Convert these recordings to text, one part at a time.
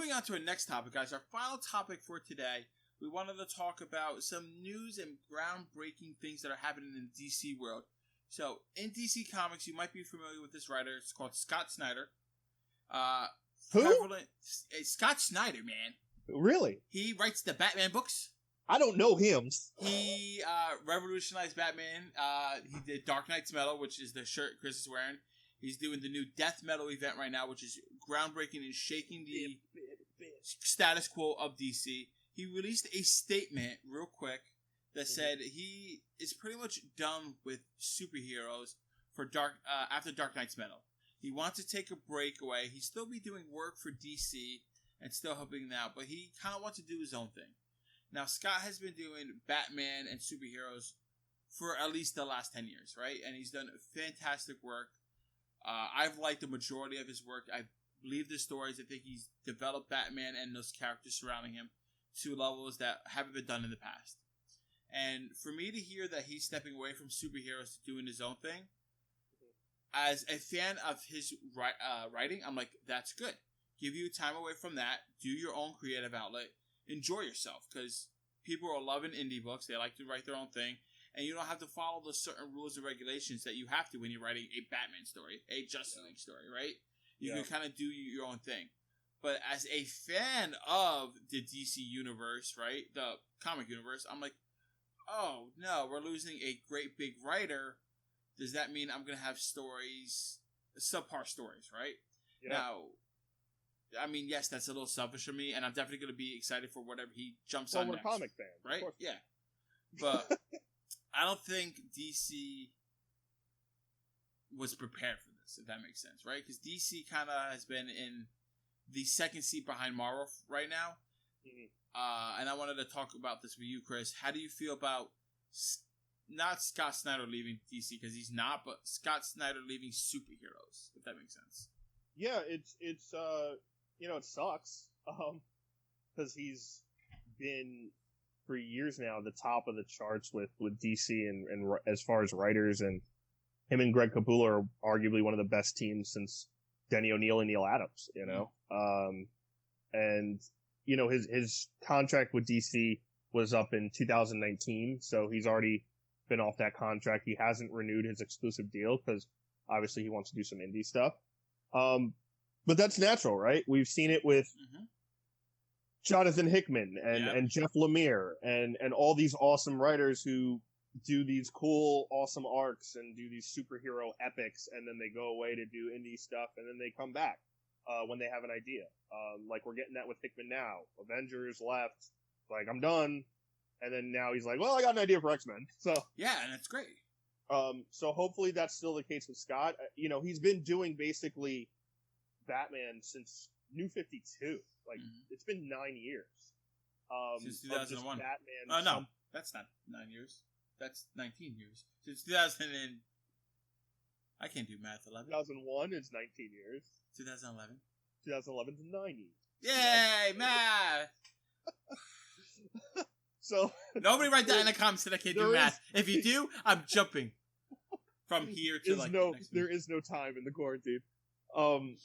moving on to our next topic, guys. Our final topic for today, we wanted to talk about some news and groundbreaking things that are happening in the DC world. So, in DC Comics, you might be familiar with this writer. It's called Scott Snyder. Who? Scott Snyder, man. Really? He writes the Batman books. I don't know him. He revolutionized Batman. He did Dark Knight's Metal, which is the shirt Chris is wearing. He's doing the new Death Metal event right now, which is groundbreaking and shaking the status quo of DC. He released a statement real quick that said he is pretty much done with superheroes for after Dark Knight's Metal. He wants to take a break away. He'll still be doing work for DC and still helping them out, but he kind of wants to do his own thing. Now, Scott has been doing Batman and superheroes for at least the last 10 years, right? And he's done fantastic work. I've liked the majority of his work. I believe the stories. I think he's developed Batman and those characters surrounding him to levels that haven't been done in the past. And for me to hear that he's stepping away from superheroes to doing his own thing, as a fan of his writing, I'm like, that's good. Give you time away from that. Do your own creative outlet. Enjoy yourself, because people are loving indie books. They like to write their own thing, and you don't have to follow the certain rules and regulations that you have to when you're writing a Batman story, a Justice League story, right? You can kind of do your own thing. But as a fan of the DC universe, right, the comic universe, I'm like, oh no, we're losing a great big writer. Does that mean I'm going to have stories, subpar stories, right? Yeah. Now, I mean, yes, that's a little selfish of me, and I'm definitely going to be excited for whatever he jumps on next. We're comic fans, right? Yeah. But I don't think DC was prepared for this, if that makes sense, right? Because DC kind of has been in the second seat behind Marvel right now. Mm-hmm. And I wanted to talk about this with you, Chris. How do you feel about not Scott Snyder leaving DC, because he's not, but Scott Snyder leaving superheroes, if that makes sense? Yeah, it's it sucks, because he's been for years now the top of the charts with DC and as far as writers, and him and Greg Capullo are arguably one of the best teams since Denny O'Neil and Neil Adams, and his contract with DC was up in 2019, so he's already been off that contract. He hasn't renewed his exclusive deal because obviously he wants to do some indie stuff. But that's natural, right? We've seen it with Jonathan Hickman and Jeff Lemire and all these awesome writers who do these cool, awesome arcs and do these superhero epics, and then they go away to do indie stuff, and then they come back when they have an idea. Like we're getting that with Hickman now. Avengers left, like I'm done, and then now he's like, well, I got an idea for X-Men. So yeah, and it's great. So hopefully that's still the case with Scott. He's been doing basically Batman since New 52. Like it's been 9 years. Since 2001. Batman. No, that's not 9 years. That's 19 years. Since 2000 and I can't do math. 11. 2001 is 19 years. 2011. 2011 is 9 years. Yay, math! So nobody write that in the comments that I can't do math. If you do, I'm jumping from here to like next there is no time in the quarantine.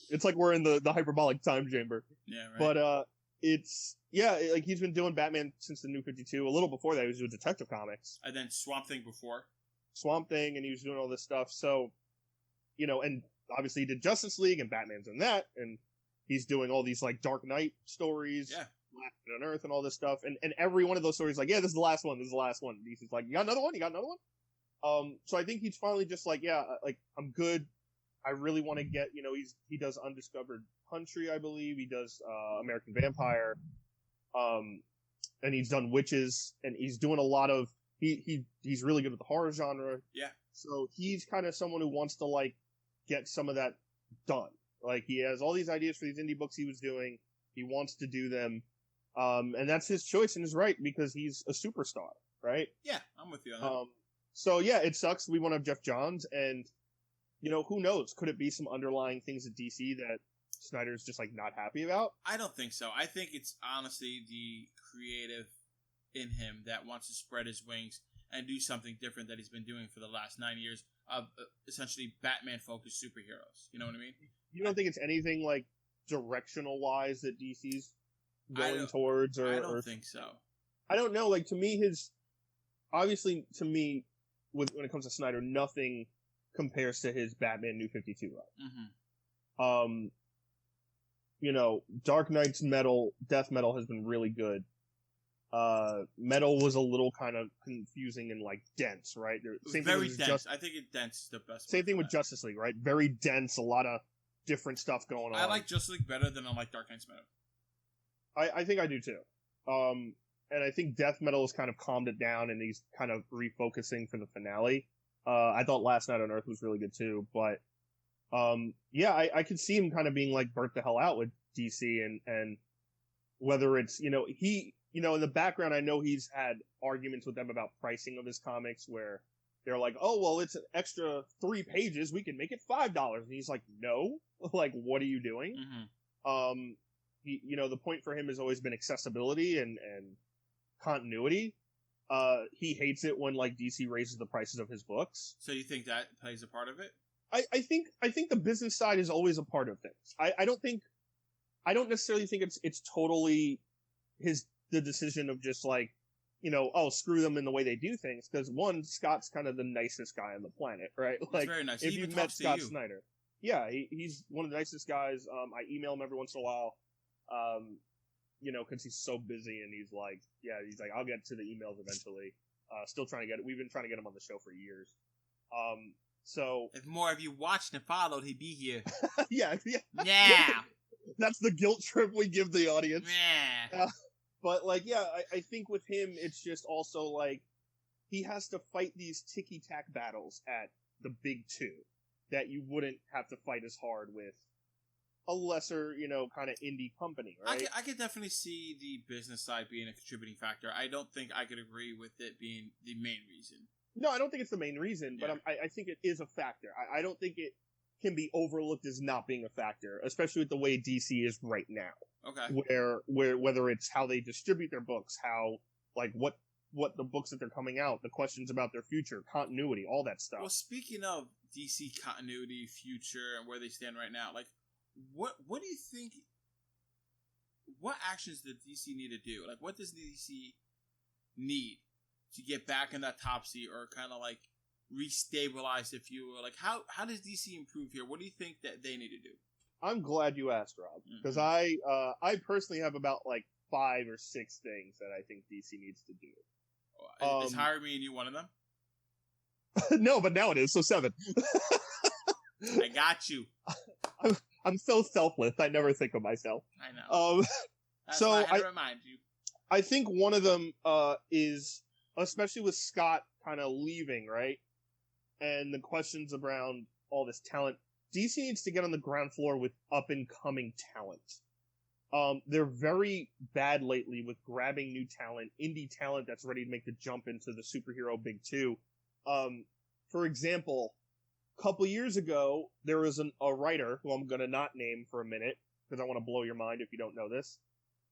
It's like we're in the hyperbolic time chamber. Yeah, right. But like he's been doing Batman since the New 52. A little before that, he was doing Detective Comics. And then Swamp Thing before. Swamp Thing, and he was doing all this stuff. So, and obviously he did Justice League, and Batman's in that, and he's doing all these like Dark Knight stories. Yeah. On Earth and all this stuff, and every one of those stories, like, yeah, this is the last one. This is the last one. DC's like, you got another one? You got another one? So I think he's finally just like, yeah, like I'm good. I really want to get, he does Undiscovered Country, I believe. He does American Vampire, and he's done Witches, and he's doing a lot of. He's really good with the horror genre. Yeah. So he's kind of someone who wants to like get some of that done. Like he has all these ideas for these indie books he was doing. He wants to do them. And that's his choice and his right because he's a superstar, right? Yeah, I'm with you on that. So yeah, it sucks. We want to have Jeff Johns, and who knows? Could it be some underlying things at DC that Snyder's just like not happy about? I don't think so. I think it's honestly the creative in him that wants to spread his wings and do something different that he's been doing for the last 9 years of essentially Batman-focused superheroes. You know what I mean? You don't think it's anything like directional wise that DC's going towards? I don't think so. I don't know. Like, to me, obviously, to me, when it comes to Snyder, nothing compares to his Batman New 52 run. Dark Knight's Death Metal has been really good. Metal was a little kind of confusing and like dense, right? Very dense. I think dense is the best. Same thing with Justice League, right? Very dense, a lot of different stuff going on. I like Justice League better than I like Dark Knight's Metal. I think I do too. And I think Death Metal has kind of calmed it down, and he's kind of refocusing for the finale. I thought Last Night on Earth was really good too, but I could see him kind of being like burnt the hell out with DC, and whether it's in the background, I know he's had arguments with them about pricing of his comics, where they're like, oh well, it's an extra 3 pages, we can make it $5, and he's like, no, like, what are you doing? The point for him has always been accessibility and continuity. He hates it when like DC raises the prices of his books. So you think that plays a part of it? I think the business side is always a part of things. I don't necessarily think it's totally the decision of just like, screw them in the way they do things. Because one, Scott's kind of the nicest guy on the planet, right? He's like, very nice. If you've met Scott Snyder, yeah, he's one of the nicest guys. I email him every once in a while. Because he's so busy, and he's like, I'll get to the emails eventually. Still trying to get it. We've been trying to get him on the show for years. So if more of you watched and followed, he'd be here. yeah. That's the guilt trip we give the audience. Yeah. But like, I think with him, it's just also like he has to fight these ticky-tack battles at the big two that you wouldn't have to fight as hard with a lesser, kind of indie company, right? I could definitely see the business side being a contributing factor. I don't think I could agree with it being the main reason. No, I don't think it's the main reason, but I think it is a factor. I don't think it can be overlooked as not being a factor, especially with the way DC is right now. Okay. Where whether it's how they distribute their books, how, like, what the books that they're coming out, the questions about their future, continuity, all that stuff. Well, speaking of DC continuity, future, and where they stand right now, like, what do you think? What actions does DC need to do? Like, what does DC need to get back in that top seat, or kind of like restabilize, if you will? Like, how does DC improve here? What do you think that they need to do? I'm glad you asked, Rob, because I personally have about like 5 or 6 things that I think DC needs to do. Is Hire Me and You one of them? No, but now it is, so 7. I got you. I'm so selfless. I never think of myself. I know. That's so why I had to remind you. I think one of them is, especially with Scott kind of leaving, right? And the questions around all this talent. DC needs to get on the ground floor with up-and-coming talent. They're very bad lately with grabbing new talent, indie talent that's ready to make the jump into the superhero big two. For example, a couple years ago, there was a writer, who I'm going to not name for a minute, because I want to blow your mind if you don't know this,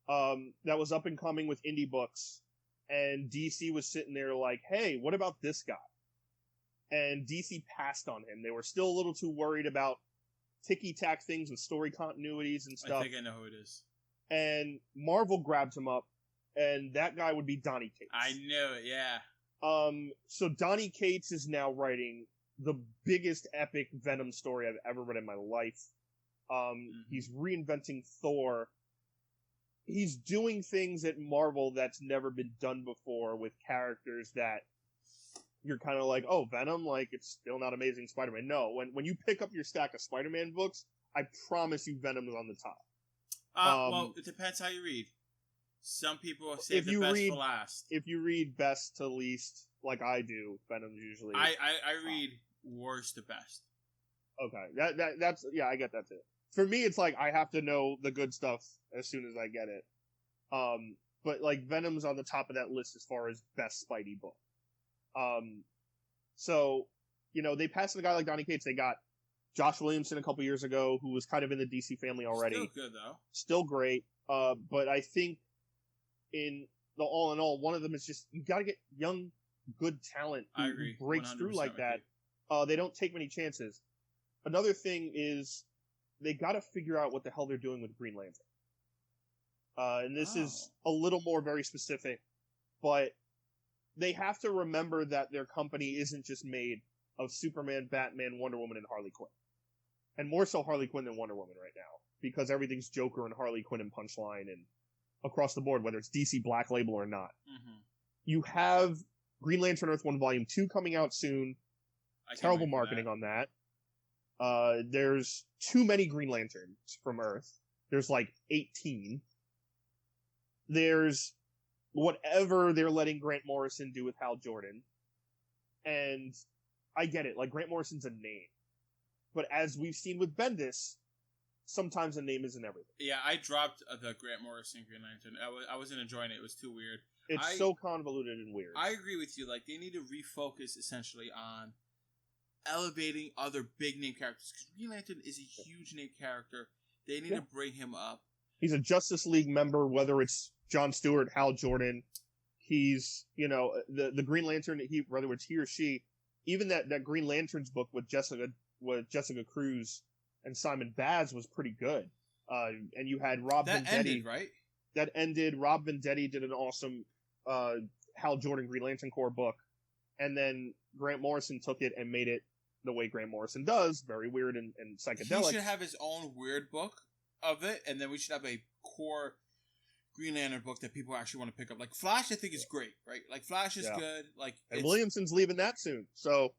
that was up-and-coming with indie books, and DC was sitting there like, hey, what about this guy? And DC passed on him. They were still a little too worried about ticky-tack things with story continuities and stuff. I think I know who it is. And Marvel grabbed him up, and that guy would be Donny Cates. I knew it, yeah. So Donny Cates is now writing the biggest epic Venom story I've ever read in my life. He's reinventing Thor. He's doing things at Marvel that's never been done before with characters that you're kind of like, oh, Venom, like, it's still not Amazing Spider-Man. No, when you pick up your stack of Spider-Man books, I promise you Venom is on the top. Well, it depends how you read. Some people save the best for last. If you read best to least, like I do, Venom's usually... I read worst to best. Okay, that's yeah, I get that too. For me, it's like, I have to know the good stuff as soon as I get it. But, like, Venom's on the top of that list as far as best Spidey book. So, they passed a guy like Donny Cates. They got Josh Williamson a couple years ago, who was kind of in the DC family already. Still good, though. Still great. But I think in all, one of them is just, you gotta get young, good talent who breaks through like that. They don't take many chances. Another thing is, they got to figure out what the hell they're doing with Green Lantern. And this is a little more very specific, but they have to remember that their company isn't just made of Superman, Batman, Wonder Woman, and Harley Quinn. And more so Harley Quinn than Wonder Woman right now, because everything's Joker and Harley Quinn and Punchline and across the board, whether it's DC Black Label or not. Mm-hmm. You have Green Lantern Earth 1 Volume 2 coming out soon. Terrible marketing on that. There's too many Green Lanterns from Earth. There's like 18. There's whatever they're letting Grant Morrison do with Hal Jordan. And I get it, like Grant Morrison's a name. But as we've seen with Bendis, sometimes a name isn't everything. Yeah, I dropped the Grant Morrison Green Lantern. I wasn't enjoying it. It was too weird. It's so convoluted and weird. I agree with you. Like, they need to refocus essentially on elevating other big name characters. Because Green Lantern is a huge name character. They need to bring him up. He's a Justice League member, whether it's Jon Stewart, Hal Jordan. He's, the Green Lantern, whether it's he or she. Even that Green Lanterns book with Jessica Cruz and Simon Baz was pretty good. And you had Rob Vendetti. That ended, right? That ended. Rob Vendetti did an awesome Hal Jordan Green Lantern Corps book. And then Grant Morrison took it and made it the way Grant Morrison does, very weird and psychedelic. He should have his own weird book of it, and then we should have a core Green Lantern book that people actually want to pick up. Like Flash, I think is great, right? Like Flash is good. Like, and Williamson's leaving that soon, so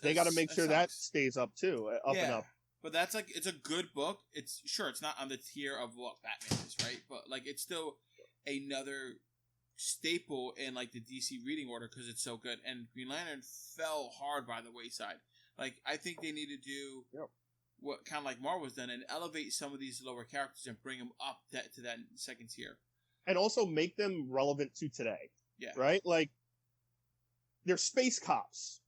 they got to make sure that stays up too, and up. But that's like, it's a good book. It's not on the tier of what Batman is, right? But like, it's still another staple in like the DC reading order because it's so good. And Green Lantern fell hard by the wayside. Like, I think they need to do what kind of like Marvel's done and elevate some of these lower characters and bring them up to that second tier. And also make them relevant to today. Yeah. Right? Like, they're space cops.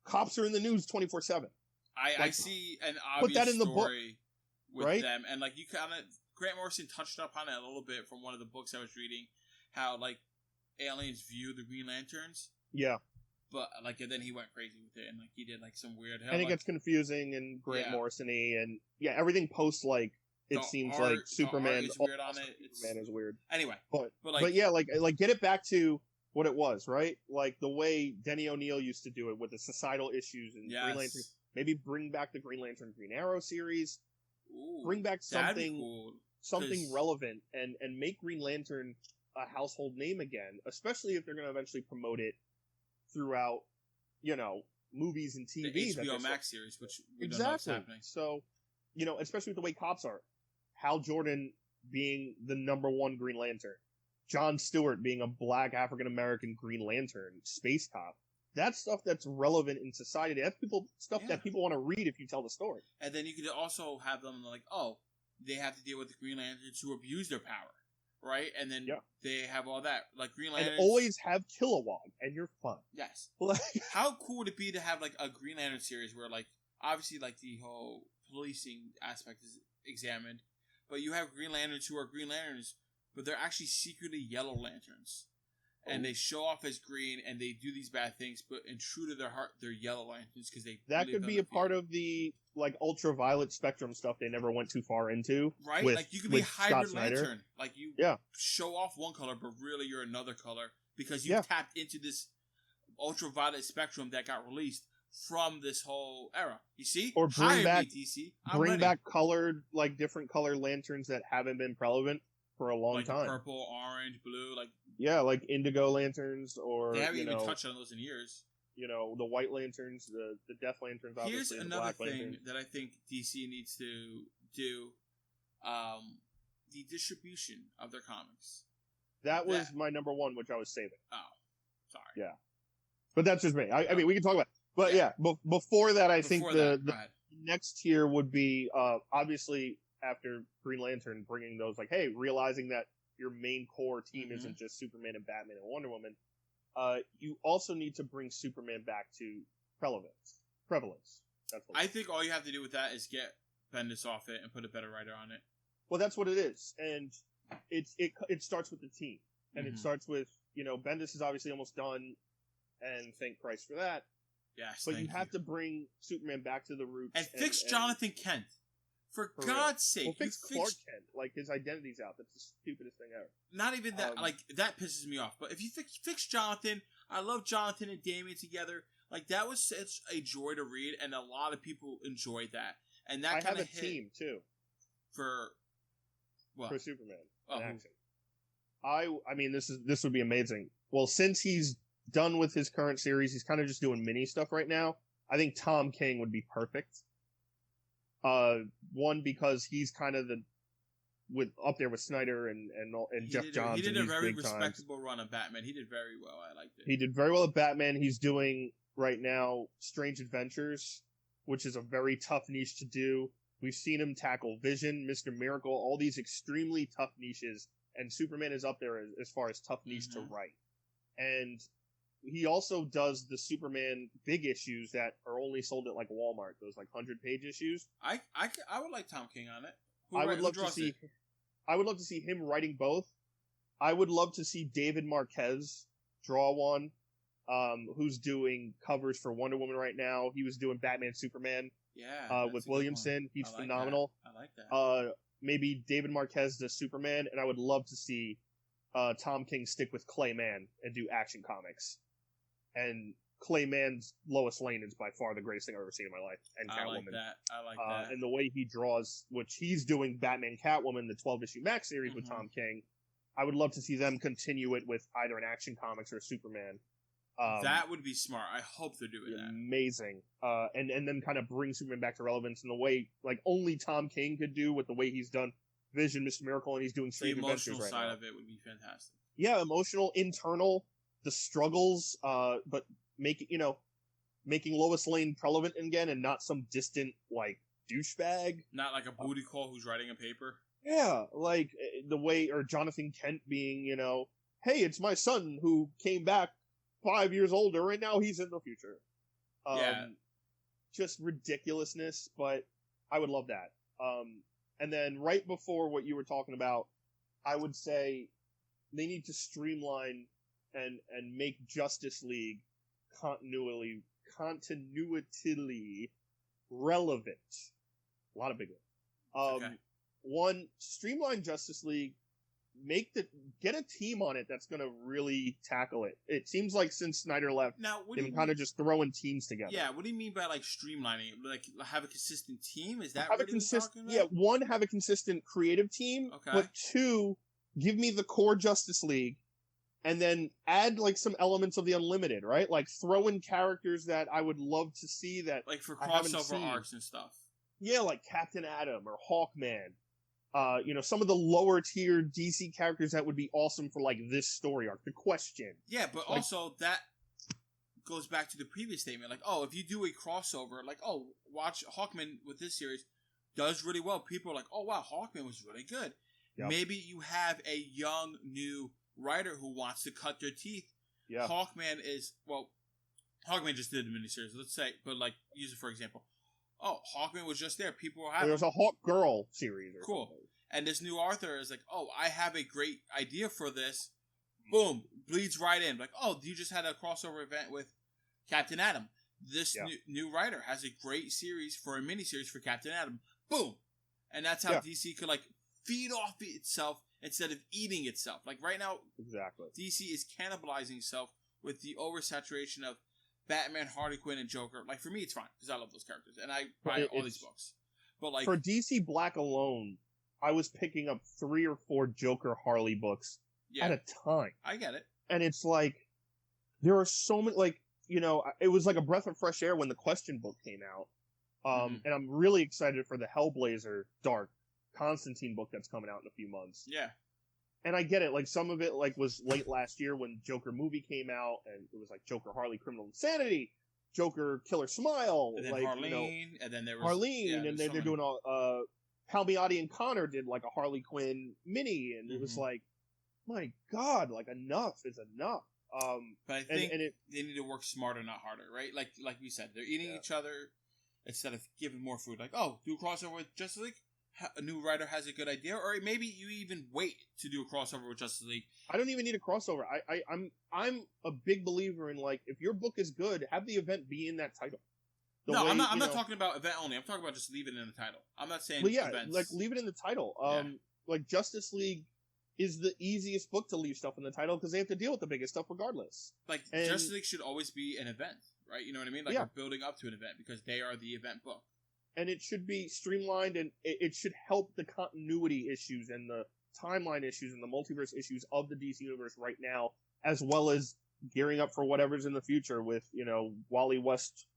Cops are in the news 24/7. I see an obvious put that in the story book, with them. And, like, you kind of... Grant Morrison touched up on it a little bit from one of the books I was reading. How, like, aliens view the Green Lanterns. Yeah. But, like, and then he went crazy with it. And, like, he did, like, some weird... And it gets confusing and Grant Morrison-y. And, everything post, like... It seems like Superman is weird on it. Superman is weird. Anyway, but yeah, like get it back to what it was, right? Like the way Denny O'Neil used to do it with the societal issues and Green Lantern. Maybe bring back the Green Lantern Green Arrow series. Ooh, bring back something cool, something relevant and make Green Lantern a household name again, especially if they're going to eventually promote it throughout, movies and TV. The HBO Max series, which we don't know what's happening. So, especially with the way cops are. Hal Jordan being the number one Green Lantern. Jon Stewart being a black African-American Green Lantern space cop. That's stuff that's relevant in society. That's stuff that people want to read if you tell the story. And then you could also have them like, they have to deal with the Green Lanterns who abuse their power, right? And then they have all that. Like Green Lanterns... And always have Kilowog, and you're fun. Yes. How cool would it be to have like a Green Lantern series where like, obviously like the whole policing aspect is examined, but you have Green Lanterns who are Green Lanterns, but they're actually secretly Yellow Lanterns. And they show off as green, and they do these bad things, but in true to their heart, they're Yellow Lanterns because they... That could be a part of the, like, ultraviolet spectrum stuff they never went too far into. Right? Like, you could be a hybrid lantern. Like, you show off one color, but really you're another color because you tapped into this ultraviolet spectrum that got released from this whole era. You see? Or bring back DC. back colored, like different color lanterns that haven't been prevalent for a long time. Like purple, orange, blue, like like indigo lanterns, or they haven't even touched on those in years. The white lanterns, the death lanterns. Here's obviously, another the black thing lanterns. that I think DC needs to do: the distribution of their comics. That was my number one, which I was saving. Oh, sorry. Yeah, but that's just me. I mean, we can talk about it. But before that, I think the next tier would be obviously after Green Lantern, bringing those like, hey, realizing that your main core team isn't just Superman and Batman and Wonder Woman. You also need to bring Superman back to prevalence. That's what I think all you have to do with that is get Bendis off it and put a better writer on it. Well, that's what it is, and it starts with the team, and it starts with Bendis is obviously almost done, and thank Christ for that. Yes, but you have to bring Superman back to the roots and fix Jonathan Kent. For God's sake, well, fix Clark Kent. Like, his identity's out. That's the stupidest thing ever. Not even that. That pisses me off. But if you fix Jonathan, I love Jonathan and Damian together. Like, that was such a joy to read, and a lot of people enjoyed that. And that kind of hit. I have a team too. For what? For Superman in action. I mean, this would be amazing. Well, since he's done with his current series, he's kind of just doing mini stuff right now. I think Tom King would be perfect. One, because he's kind of up there with Snyder and Jeff Johns. He did a very respectable run of Batman. He did very well. I liked it. He did very well at Batman. He's doing right now Strange Adventures, which is a very tough niche to do. We've seen him tackle Vision, Mr. Miracle, all these extremely tough niches, and Superman is up there as far as tough niche to write. And he also does the Superman big issues that are only sold at like Walmart, those like 100-page issues. I would like Tom King on it. I would love to see him writing both. I would love to see David Marquez draw one, who's doing covers for Wonder Woman right now. He was doing Batman Superman with Williamson. He's phenomenal. I like that. Maybe David Marquez does Superman, and I would love to see Tom King stick with Clayman and do Action Comics. And Clayman's Lois Lane is by far the greatest thing I've ever seen in my life. And Catwoman. I like that. And the way he draws, which he's doing Batman Catwoman, the 12-issue Max series with Tom King, I would love to see them continue it with either an Action Comics or Superman. That would be smart. I hope they're doing that. Amazing. And then kind of bring Superman back to relevance in the way, like, only Tom King could do with the way he's done Vision, Mr. Miracle, and he's doing Strange Adventures right now. The emotional side of it would be fantastic. Yeah, emotional, internal, the struggles, but making Lois Lane relevant again and not some distant, like, douchebag. Not like a booty call who's writing a paper. Yeah, like the way, or Jonathan Kent being, hey, it's my son who came back 5 years older and now he's in the future. Just ridiculousness, but I would love that. And then right before what you were talking about, I would say they need to streamline and make Justice League continually relevant. A lot of big ones. One, streamline Justice League, get a team on it that's going to really tackle it. It seems like since Snyder left, they've been kind of just throwing teams together. Yeah, what do you mean by like streamlining it? Like have a consistent team? Is that what you're talking about? Yeah, one, have a consistent creative team, but two, give me the core Justice League, and then add like some elements of the Unlimited, right? Like throw in characters that I would love to see that like for crossover arcs and stuff. Yeah, like Captain Atom or Hawkman. Some of the lower tier DC characters that would be awesome for like this story arc. The Question. Yeah, but also that goes back to the previous statement. Like, if you do a crossover, like, watch Hawkman with this series does really well. People are like, oh wow, Hawkman was really good. Yep. Maybe you have a young new writer who wants to cut their teeth. Yeah. Hawkman just did a miniseries, let's say, but like use it for example. Oh, Hawkman was just there. People were happy. There's a Hawk Girl series. Cool. Something. And this new author is like, I have a great idea for this. Boom. Bleeds right in. Like, you just had a crossover event with Captain Atom. This new writer has a great series for a miniseries for Captain Atom. Boom. And that's how DC could, like, feed off itself instead of eating itself. Like, right now, exactly. DC is cannibalizing itself with the oversaturation of Batman, Harley Quinn, and Joker. Like, for me, it's fine, because I love those characters, and I buy all these books. But, like... For DC Black alone, I was picking up 3 or 4 Joker Harley books at a time. I get it. And it's like, there are so many, like, it was like a breath of fresh air when the Question book came out. And I'm really excited for the Hellblazer Dark Constantine book that's coming out in a few months. Yeah. And I get it, like, some of it, like, was late last year when Joker movie came out, and it was, like, Joker Harley Criminal Insanity, Joker Killer Smile, and then like, Harleen, and then there was... Harleen, and then they're doing Palmiotti and Connor did, like, a Harley Quinn mini, and it was like, my God, like, enough is enough. But I think they need to work smarter, not harder, right? Like we said, they're eating each other instead of giving more food. Like, do a crossover with Justice League? a new writer has a good idea, or maybe you even wait to do a crossover with Justice League. I don't even need a crossover. I'm a big believer in, like, if your book is good, have the event be in that title. I'm not talking about event only. I'm talking about just leave it in the title. I'm not saying events. Like, leave it in the title. Like, Justice League is the easiest book to leave stuff in the title because they have to deal with the biggest stuff regardless. Like, Justice League should always be an event, right? You know what I mean? Like, we're building up to an event because they are the event book. And it should be streamlined, and it should help the continuity issues and the timeline issues and the multiverse issues of the DC universe right now, as well as gearing up for whatever's in the future with, Wally West,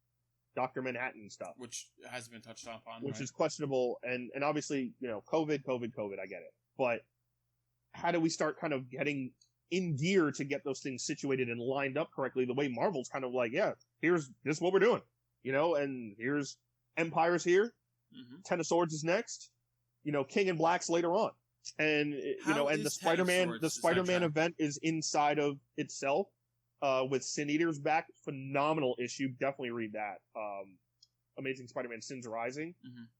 Dr. Manhattan stuff. Which hasn't been touched upon. Which is questionable, and obviously, COVID, I get it. But how do we start kind of getting in gear to get those things situated and lined up correctly, the way Marvel's kind of like, this is what we're doing, and here's Empire's here, Ten of Swords is next, King and Black's later on. And, and the Spider-Man event is inside of itself. With Sin Eater's back, phenomenal issue. Definitely read that. Amazing Spider-Man Sins Rising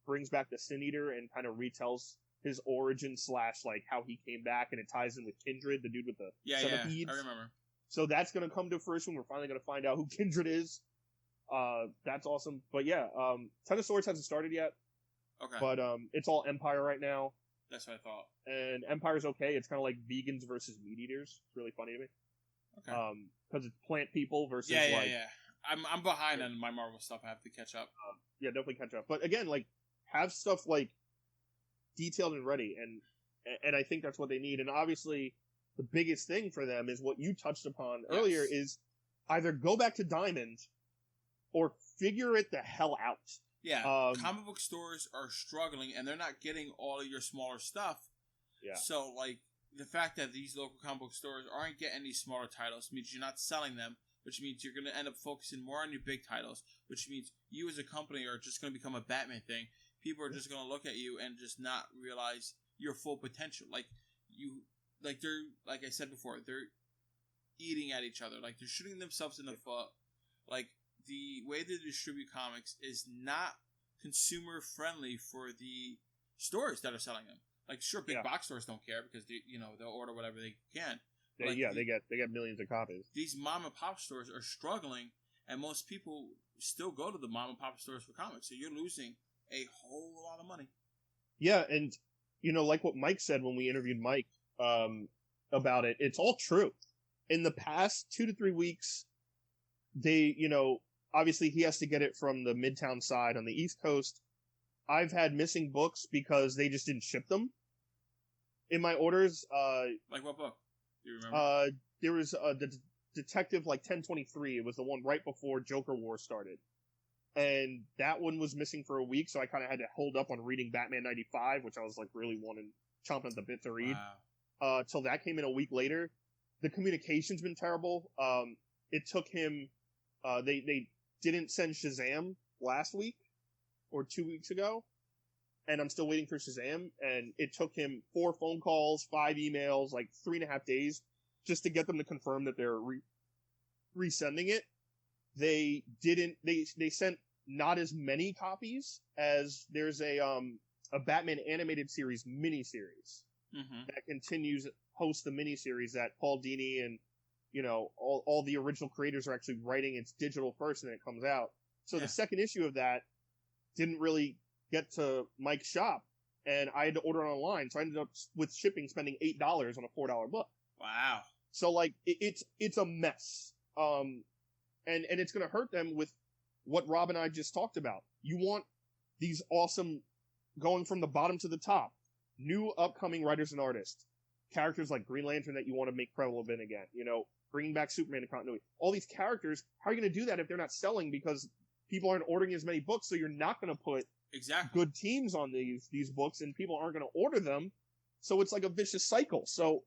brings back the Sin Eater and kind of retells his origin / like how he came back, and it ties in with Kindred, the dude with the centipedes. I remember. So that's going to come to fruition. We're finally going to find out who Kindred is. That's awesome. But Ten of Swords hasn't started yet. Okay. But it's all Empire right now. That's what I thought. And Empire's okay. It's kind of like vegans versus meat eaters. It's really funny to me. Okay. Because it's plant people versus I'm behind on my Marvel stuff. I have to catch up. Definitely catch up. But again, like, have stuff like detailed and ready, and I think that's what they need. And obviously, the biggest thing for them is what you touched upon earlier: is either go back to Diamond or figure it the hell out. Yeah, comic book stores are struggling, and they're not getting all of your smaller stuff. Yeah. So, like, the fact that these local comic book stores aren't getting these smaller titles means you're not selling them, which means you're going to end up focusing more on your big titles, which means you as a company are just going to become a Batman thing. People are just going to look at you and just not realize your full potential. Like I said before, they're eating at each other. Like, they're shooting themselves in the foot. Like, the way they distribute comics is not consumer friendly for the stores that are selling them. Like, sure, big box stores don't care because they'll order whatever they can. They get millions of copies. These mom and pop stores are struggling, and most people still go to the mom and pop stores for comics. So you're losing a whole lot of money. Yeah, and like what Mike said when we interviewed Mike about it, it's all true. In the past 2 to 3 weeks, they, obviously he has to get it from the Midtown side on the East Coast. I've had missing books because they just didn't ship them in my orders. Like what book? Do you remember? There was the Detective 1023. It was the one right before Joker War started. And that one was missing for a week, so I kind of had to hold up on reading Batman 95, which I was like really chomping at the bit to read. Wow. Till that came in a week later. The communication's been terrible. It took him, they didn't send Shazam last week or 2 weeks ago, and I'm still waiting for Shazam, and it took him 4 phone calls, 5 emails, like 3.5 days just to get them to confirm that they're resending it. They sent not as many copies as there's a Batman animated series miniseries that continues, hosts the miniseries that Paul Dini and all the original creators are actually writing. It's digital first, and then it comes out. So the second issue of that didn't really get to Mike's shop, and I had to order it online. So I ended up with shipping spending $8 on a $4 book. Wow. So like it's a mess. And it's going to hurt them with what Rob and I just talked about. You want these awesome, going from the bottom to the top, new upcoming writers and artists, characters like Green Lantern that you want to make prevalent again, bringing back Superman to continuity. All these characters, how are you going to do that if they're not selling because people aren't ordering as many books? So you're not going to put good teams on these books, and people aren't going to order them. So it's like a vicious cycle. So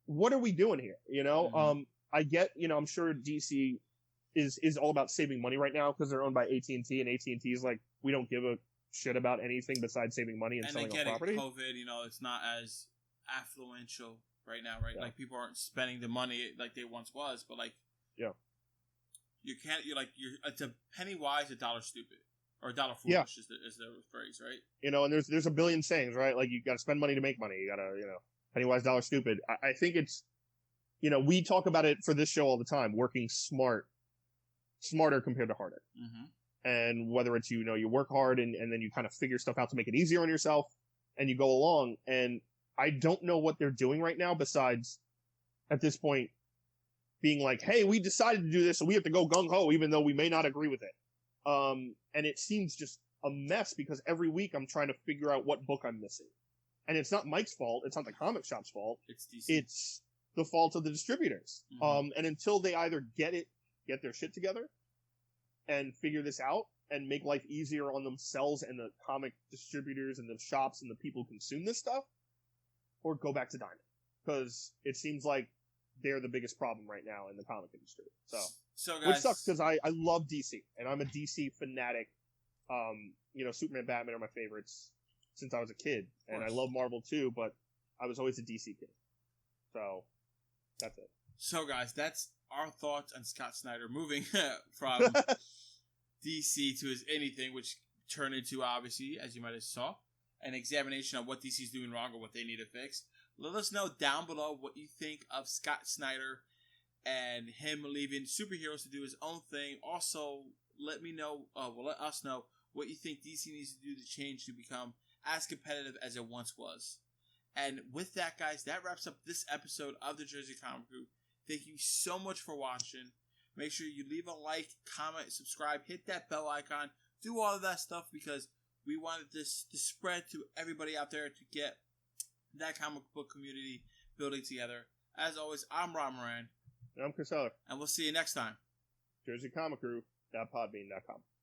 what are we doing here? I get, I'm sure DC is all about saving money right now because they're owned by AT&T, and AT&T is like, we don't give a shit about anything besides saving money and selling a property. COVID, it's not as affluential right now, right? Like, people aren't spending the money like they once was, but like, you can't. It's a penny wise, a dollar stupid, Or dollar foolish is the phrase, right? You know, and there's a billion sayings, right? Like, you got to spend money to make money. You got to, you know, penny wise, dollar stupid. I think it's, you know, we talk about it for this show all the time, working smarter compared to harder. Mm-hmm. And whether it's, you know, you work hard and then you kind of figure stuff out to make it easier on yourself and you go along. And I don't know what they're doing right now besides, at this point, being like, hey, we decided to do this, so we have to go gung-ho, even though we may not agree with it. And it seems just a mess because every week I'm trying to figure out what book I'm missing. And it's not Mike's fault. It's not the comic shop's fault. It's DC. It's the fault of the distributors. Mm-hmm. And until they either get their shit together and figure this out and make life easier on themselves and the comic distributors and the shops and the people who consume this stuff, or go back to Diamond. Because it seems like they're the biggest problem right now in the comic industry. So guys, which sucks because I love DC and I'm a DC fanatic. You know, Superman, Batman are my favorites since I was a kid, and I love Marvel too. But I was always a DC kid. So that's it. So guys, that's our thoughts on Scott Snyder moving from DC to his anything, which turned into, obviously, as you might have saw, an examination of what DC's doing wrong or what they need to fix. Let us know down below what you think of Scott Snyder and him leaving superheroes to do his own thing. Also, let us know what you think DC needs to do to change to become as competitive as it once was. And with that, guys, that wraps up this episode of the Jersey Comic Group. Thank you so much for watching. Make sure you leave a like, comment, subscribe, hit that bell icon, do all of that stuff because we wanted this to spread to everybody out there to get that comic book community building together. As always, I'm Rob Moran. And I'm Chris Heller. And we'll see you next time. JerseyComicGroup.podbean.com